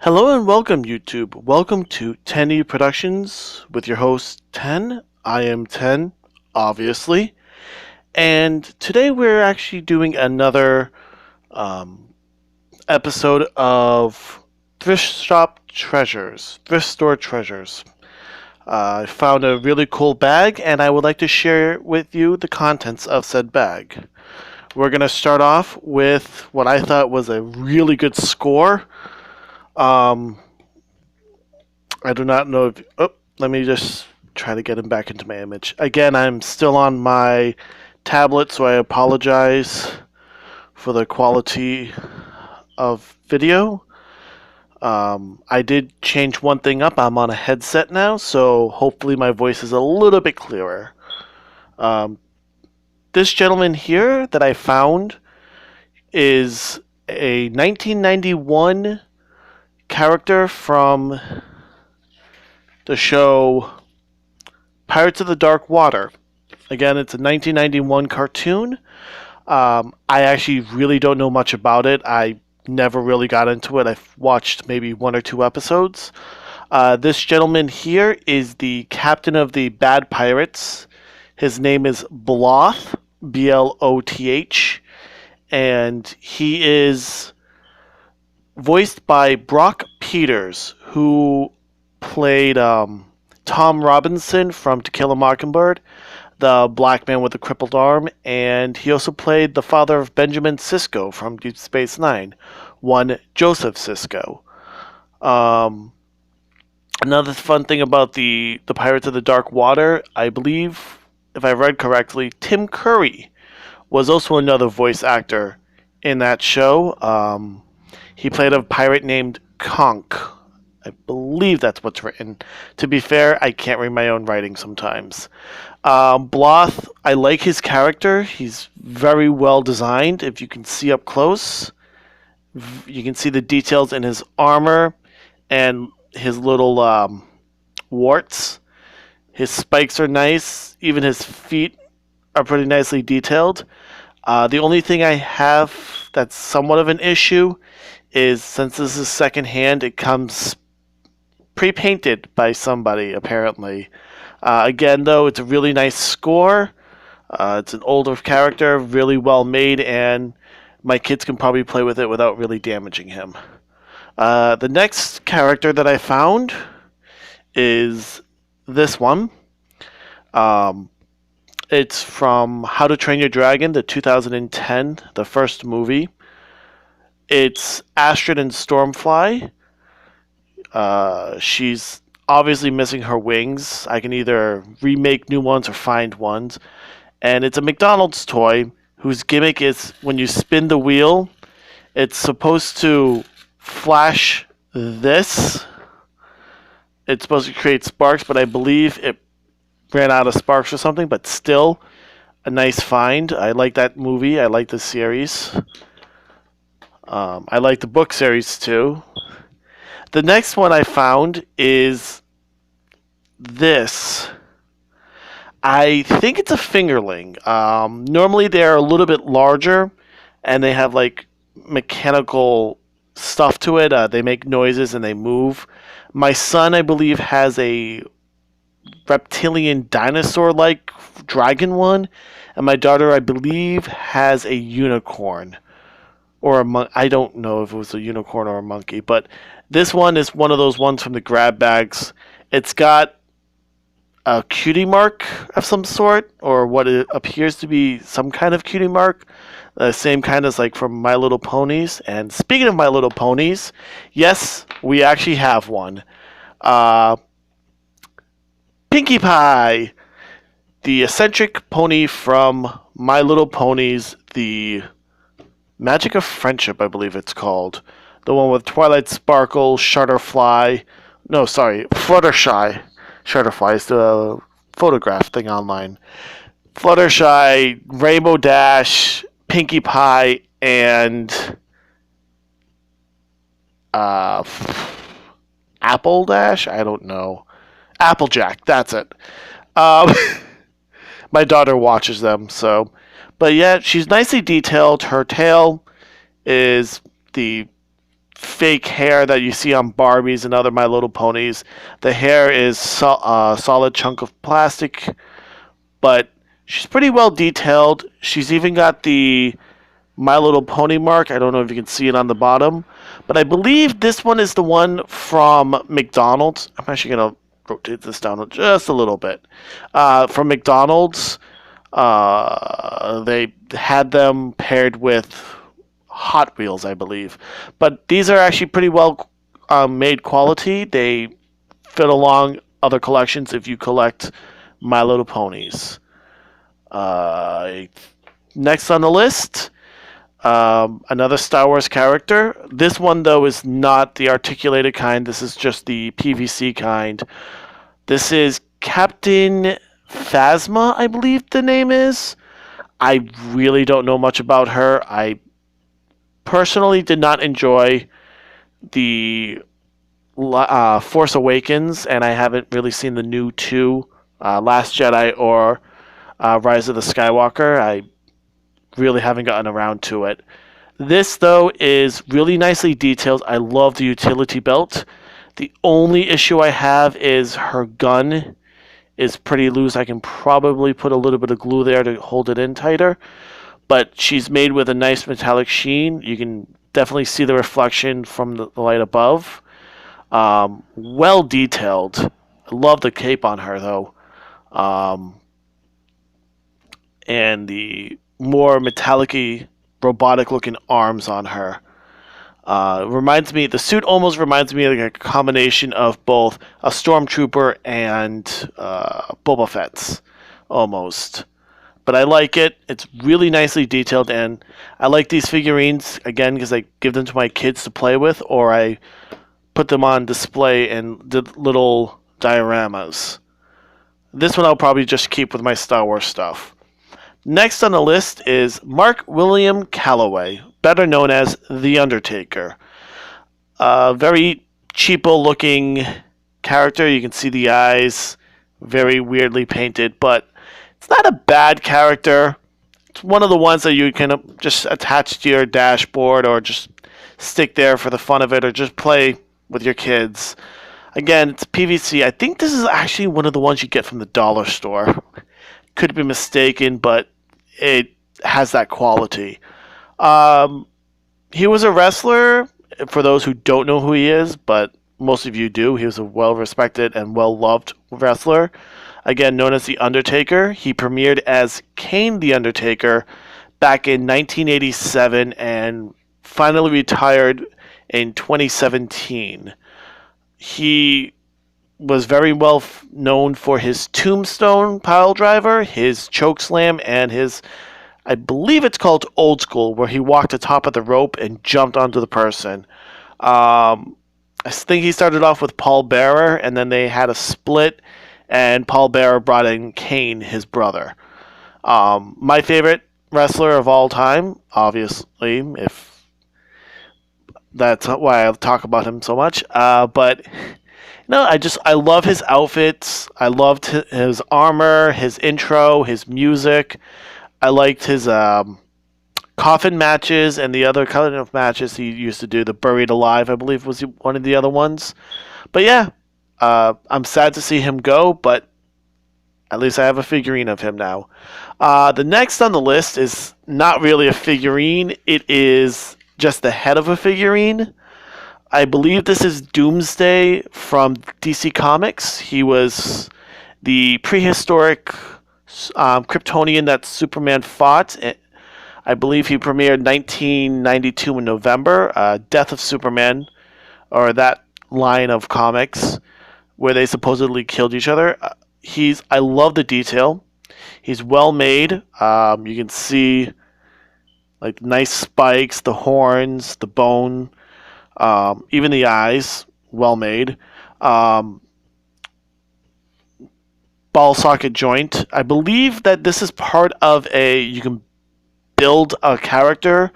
Hello and welcome, YouTube. Welcome to 10E Productions with your host, 10. I am 10, obviously. And today we're actually doing another episode of Thrift Store Treasures. I found a really cool bag, and I would like to share with you the contents of said bag. We're going to start off with what I thought was a really good score. I do not know if... Oh, let me just try to get him back into my image. Again, I'm still on my tablet, so I apologize for the quality of video. I did change one thing up. I'm on a headset now, so hopefully my voice is a little bit clearer. This gentleman here that I found is a 1991 character from the show Pirates of the Dark Water. Again, it's a 1991 cartoon. I actually really don't know much about it. I never really got into it. I've watched maybe one or two episodes. This gentleman here is the captain of the bad pirates. His name is Bloth, Bloth, and he is voiced by Brock Peters, who played Tom Robinson from To Kill a Mockingbird, the black man with the crippled arm, and he also played the father of Benjamin Sisko from Deep Space Nine, one Joseph Sisko. Another fun thing about the Pirates of the Dark Water, I believe, if I read correctly, Tim Curry was also another voice actor in that show. He played a pirate named Conk. I believe that's what's written. To be fair, I can't read my own writing sometimes. Bloth, I like his character. He's very well designed. If you can see up close, you can see the details in his armor and his little warts. His spikes are nice. Even his feet are pretty nicely detailed. The only thing I have that's somewhat of an issue is, since this is secondhand, it comes pre-painted by somebody, apparently. Again, though, it's a really nice score. It's an older character, really well made, and my kids can probably play with it without really damaging him. The next character that I found is this one. It's from How to Train Your Dragon, the 2010, the first movie. It's Astrid and Stormfly. She's obviously missing her wings. I can either remake new ones or find ones. And it's a McDonald's toy whose gimmick is when you spin the wheel, it's supposed to flash this. It's supposed to create sparks, but I believe it ran out of sparks or something, but still a nice find. I like that movie. I like the series. I like the book series too. The next one I found is this. I think it's a fingerling. Normally they're a little bit larger and they have like mechanical stuff to it. They make noises and they move. My son, I believe, has a reptilian dinosaur-like dragon one, and my daughter, I believe, has a unicorn. Or I don't know if it was a unicorn or a monkey, but this one is one of those ones from the grab bags. It's got a cutie mark of some sort, or what it appears to be some kind of cutie mark. The same kind as like from My Little Ponies. And speaking of My Little Ponies, yes, we actually have one. Pinkie Pie, the eccentric pony from My Little Ponies, the Magic of Friendship, I believe it's called. The one with Twilight Sparkle, Fluttershy. Shutterfly is the photograph thing online. Fluttershy, Rainbow Dash, Pinkie Pie, and Apple Dash? I don't know. Applejack, that's it. My daughter watches them, so. But yeah, she's nicely detailed. Her tail is the fake hair that you see on Barbies and other My Little Ponies. The hair is a solid chunk of plastic, but she's pretty well detailed. She's even got the My Little Pony mark. I don't know if you can see it on the bottom, but I believe this one is the one from McDonald's. I'm actually going to rotate this down just a little bit. From McDonald's, they had them paired with Hot Wheels, I believe. But these are actually pretty well made quality. They fit along other collections if you collect My Little Ponies. Next on the list, another Star Wars character. This one, though, is not the articulated kind. This is just the PVC kind. This is Captain Phasma, I believe the name is. I really don't know much about her. I personally did not enjoy the Force Awakens, and I haven't really seen the new two, Last Jedi or Rise of the Skywalker. I really haven't gotten around to it. This, though, is really nicely detailed. I love the utility belt. The only issue I have is her gun is pretty loose. I can probably put a little bit of glue there to hold it in tighter. But she's made with a nice metallic sheen. You can definitely see the reflection from the light above. Well detailed. I love the cape on her, though. And the more metallic-y, robotic-looking arms on her. The suit almost reminds me of like a combination of both a Stormtrooper and Boba Fett's, almost. But I like it. It's really nicely detailed, and I like these figurines, again, because I give them to my kids to play with, or I put them on display in the little dioramas. This one I'll probably just keep with my Star Wars stuff. Next on the list is Mark William Calloway, better known as The Undertaker. A very cheapo-looking character. You can see the eyes, very weirdly painted, but it's not a bad character. It's one of the ones that you can just attach to your dashboard or just stick there for the fun of it or just play with your kids. Again, it's PVC. I think this is actually one of the ones you get from the dollar store. Could be mistaken, but it has that quality. He was a wrestler, for those who don't know who he is, but most of you do. He was a well-respected and well-loved wrestler. Again, known as The Undertaker. He premiered as Kane the Undertaker back in 1987 and finally retired in 2017. He was very well known for his tombstone pile driver, his choke slam, and his, I believe it's called old school, where he walked the top of the rope and jumped onto the person. I think he started off with Paul Bearer, and then they had a split, and Paul Bearer brought in Kane, his brother. My favorite wrestler of all time, obviously, if that's why I talk about him so much. But no, I love his outfits. I loved his armor, his intro, his music. I liked his coffin matches and the other kind of matches he used to do. The Buried Alive, I believe, was one of the other ones. But yeah, I'm sad to see him go, but at least I have a figurine of him now. The next on the list is not really a figurine. It is just the head of a figurine. I believe this is Doomsday from DC Comics. He was the prehistoric Kryptonian that Superman fought. I believe he premiered 1992 in November. Death of Superman, or that line of comics where they supposedly killed each other. I love the detail. He's well made. You can see like nice spikes, the horns, the bone, even the eyes, well made. Ball socket joint. I believe that this is part of you can build a character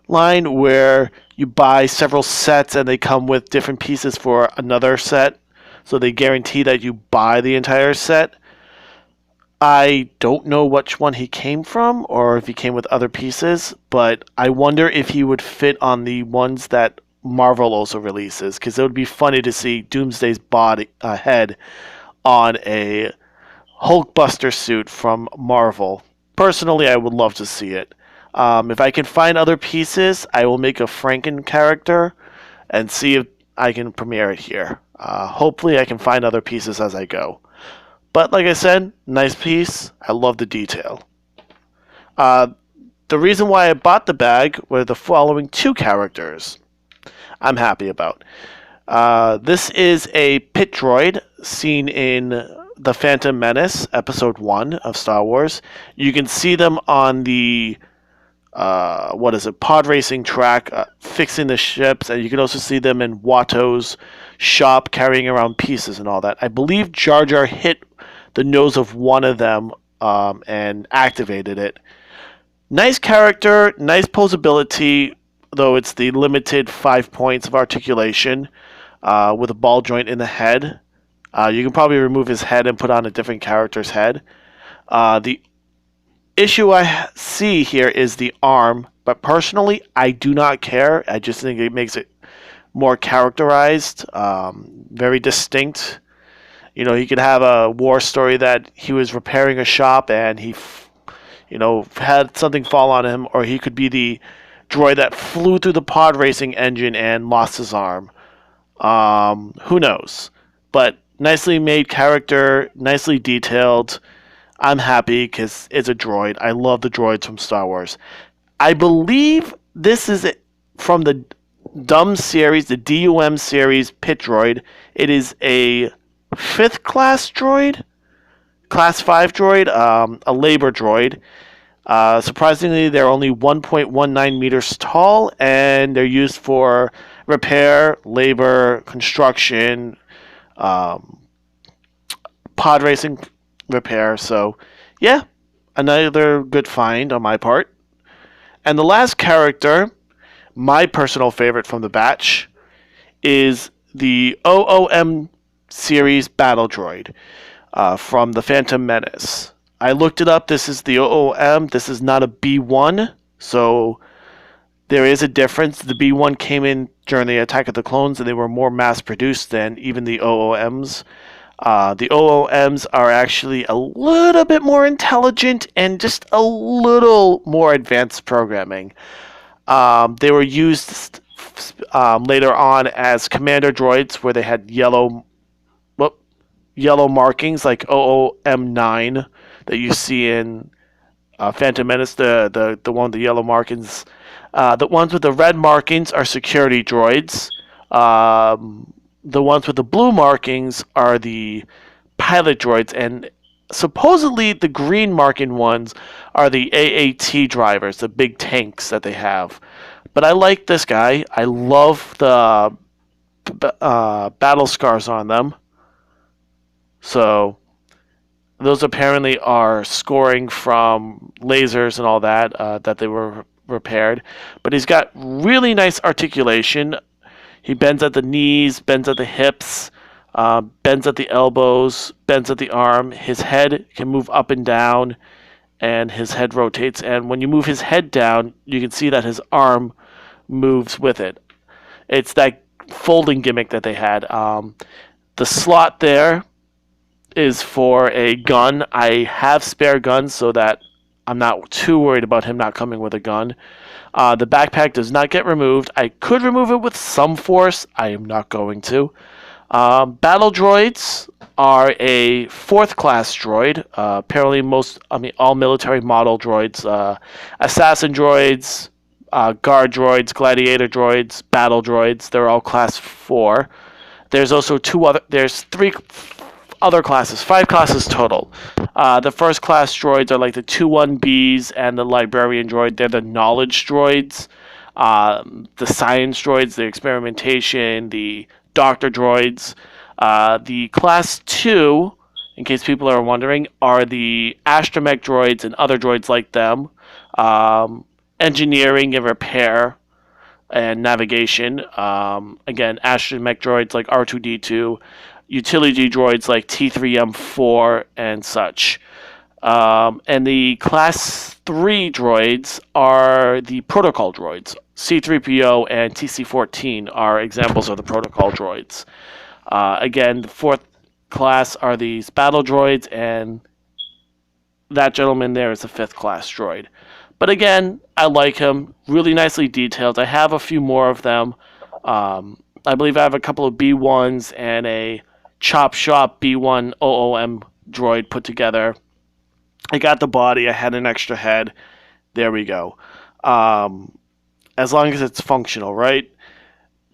line where you buy several sets and they come with different pieces for another set. So they guarantee that you buy the entire set. I don't know which one he came from or if he came with other pieces, but I wonder if he would fit on the ones that Marvel also releases, because it would be funny to see Doomsday's body head on a Hulkbuster suit from Marvel. Personally, I would love to see it. If I can find other pieces, I will make a Franken character and see if I can premiere it here. Hopefully, I can find other pieces as I go. But like I said, nice piece. I love the detail. Uh, the reason why I bought the bag were the following two characters I'm happy about. This is a Pitroid seen in The Phantom Menace, Episode 1 of Star Wars. You can see them on the pod racing track, fixing the ships, and you can also see them in Watto's shop carrying around pieces and all that. I believe Jar Jar hit the nose of one of them and activated it. Nice character, nice posability, though it's the limited 5 points of articulation with a ball joint in the head. You can probably remove his head and put on a different character's head. The issue I see here is the arm, but personally, I do not care. I just think it makes it more characterized, very distinct. You know, he could have a war story that he was repairing a shop and he had something fall on him, or he could be the droid that flew through the pod racing engine and lost his arm. Who knows? But nicely made character, nicely detailed. I'm happy because it's a droid. I love the droids from Star Wars. I believe this is from the DUM series, the DUM series Pitroid. It is a 5th class droid, class 5 droid, a labor droid. Surprisingly, they're only 1.19 meters tall, and they're used for repair, labor, construction, pod racing repair. So, yeah, another good find on my part. And the last character, my personal favorite from the batch, is the OOM series battle droid from the Phantom Menace. I looked it up. This is the OOM. This is not a B1, so there is a difference. The B1 came in during the Attack of the Clones, and they were more mass-produced than even the OOMs. The OOMs are actually a little bit more intelligent and just a little more advanced programming. They were used later on as commander droids, where they had yellow markings like OOM9 that you see in Phantom Menace, the one with the yellow markings. The ones with the red markings are security droids. The ones with the blue markings are the pilot droids, and supposedly the green marking ones are the AAT drivers, the big tanks that they have. But I like this guy. I love the battle scars on them. So those apparently are scoring from lasers and all that that they were repaired. But he's got really nice articulation. He bends at the knees, bends at the hips, bends at the elbows, bends at the arm. His head can move up and down, and his head rotates. And when you move his head down, you can see that his arm moves with it. It's that folding gimmick that they had. The slot there is for a gun. I have spare guns so that I'm not too worried about him not coming with a gun. The backpack does not get removed. I could remove it with some force. I am not going to. Battle droids are a 4th class droid. Apparently all military model droids, assassin droids, guard droids, gladiator droids, battle droids, they're all class 4. There's also 3 other classes, 5 classes total. The first class droids are like the 2-1Bs and the librarian droid. They're the knowledge droids. The science droids, the experimentation, the doctor droids. The class 2, in case people are wondering, are the astromech droids and other droids like them. Engineering and repair and navigation. Again, astromech droids like R2-D2. Utility droids like T3M4 and such. And the Class 3 droids are the protocol droids. C3PO and TC14 are examples of the protocol droids. Again, the fourth class are these battle droids, and that gentleman there is a fifth class droid. But again, I like him. Really nicely detailed. I have a few more of them. I believe I have a couple of B1s and a Chop Shop B1 OOM droid put together. I got the body. I had an extra head. There we go. As long as it's functional, right?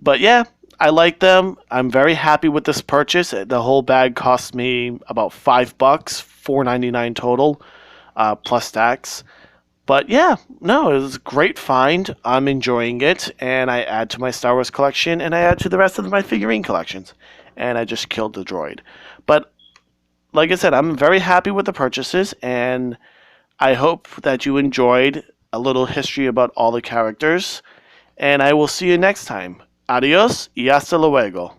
But yeah, I like them. I'm very happy with this purchase. The whole bag cost me about $5, $4.99 total, plus tax. But yeah, no, it was a great find. I'm enjoying it, and I add to my Star Wars collection, and I add to the rest of my figurine collections. And I just killed the droid. But like I said, I'm very happy with the purchases, and I hope that you enjoyed a little history about all the characters. And I will see you next time. Adios y hasta luego.